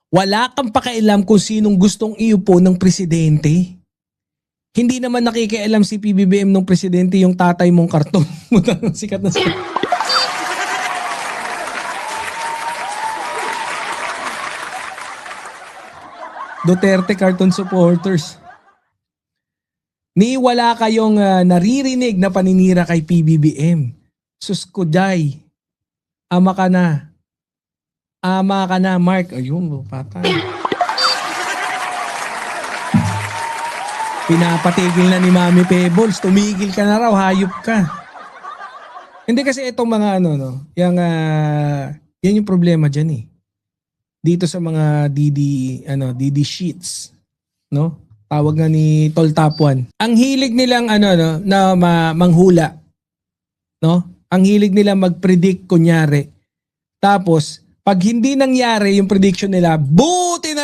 Wala kang pakialam kung sinong gustong iupo ng presidente. Hindi naman nakikialam si PBBM ng presidente yung tatay mong karton. Sikat na sikat. Duterte cartoon supporters. Ni wala kayong naririnig na paninira kay PBBM. Sus ko, Jai. Ama ka na. Ama ka na, Mark. Ayun, patay. Pinapatigil na ni Mami Pebbles. Tumigil ka na raw, hayop ka. Hindi kasi itong mga yan yung problema dyan eh. Dito sa mga DD sheets, no? Tawag nga ni Tol Top 1. Ang hilig nilang manghula, no? Ang hilig nilang mag-predict kunyari. Tapos pag hindi nangyari yung prediction nila, buti na